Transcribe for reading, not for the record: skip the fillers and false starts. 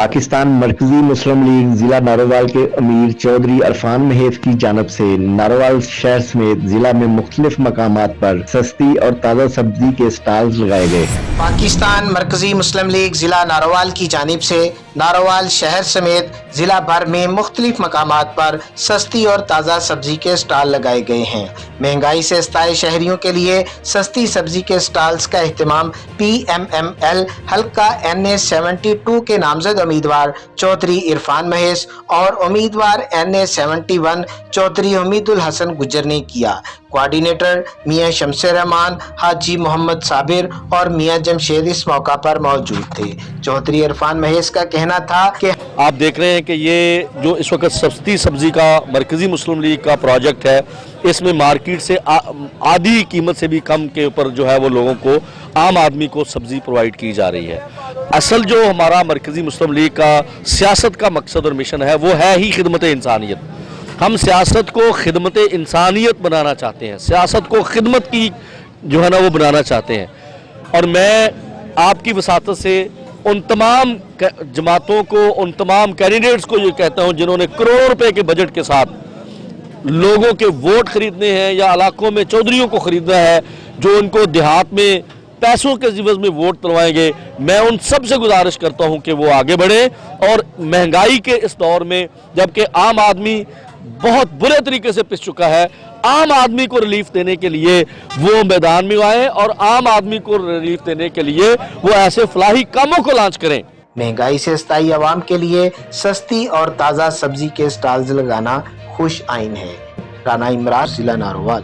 पाकिस्तान मरकजी मुस्लिम लीग जिला नारोवाल के अमीर चौधरी इरफान महैस की जानब से नारोवाल शहर समेत जिला में मुख्तलिफ मकामात पर सस्ती और ताज़ा सब्जी के स्टॉल्स लगाए गए। पाकिस्तान मरकजी मुस्लिम लीग जिला नारोवाल की जानिब से नारोवाल शहर समेत जिला भर में मुख्तलिफ मकामात पर सस्ती और ताज़ा सब्जी के स्टॉल लगाए गए हैं। महंगाई से इस्ताए शहरियों के लिए सस्ती सब्जी के स्टॉल्स का एहतमाम PMML हल्का NA 72 के नामजद उम्मीदवार चौधरी इरफान महैस और उम्मीदवार NA 71 चौधरी उम्मीदुल हसन गुज्जर ने किया। कोऑर्डिनेटर मियां शमशेर रहमान, हाजी मोहम्मद साबिर और मियां जमशेद इस मौका पर मौजूद थे। चौधरी इरफान महैस का कहना था कि आप देख रहे हैं कि ये जो इस वक्त सस्ती सब्जी का मरकजी मुस्लिम लीग का प्रोजेक्ट है, इसमें मार्केट से आधी कीमत से भी कम के ऊपर जो है वो लोगों को, आम आदमी को सब्जी प्रोवाइड की जा रही है। असल जो हमारा मरकजी मुस्लिम लीग का सियासत का मकसद और मिशन है वो है ही खिदमत इंसानियत। हम सियासत को खिदमत इंसानियत बनाना चाहते हैं, सियासत को खिदमत की जो है ना वो बनाना चाहते हैं। और मैं आपकी वसातत से उन तमाम जमातों को, उन तमाम कैंडिडेट्स को ये कहता हूँ जिन्होंने करोड़ों रुपए के बजट के साथ लोगों के वोट खरीदने हैं या इलाकों में चौधरियों को खरीदना है, जो उनको देहात में पैसों के जिवज में वोट दिलवाएंगे, मैं उन सब से गुजारिश करता हूं कि वो आगे बढ़े और महंगाई के इस दौर में जबकि आम आदमी बहुत बुरे तरीके से पिस चुका है, आम आदमी को रिलीफ देने के लिए वो मैदान में आए और आम आदमी को रिलीफ देने के लिए वो ऐसे फलाही कामों को लॉन्च करें। महंगाई से इस्ताई अवाम के लिए सस्ती और ताज़ा सब्जी के स्टॉल्स लगाना खुश आइन है। राना इमरान, जिला नारोवाल।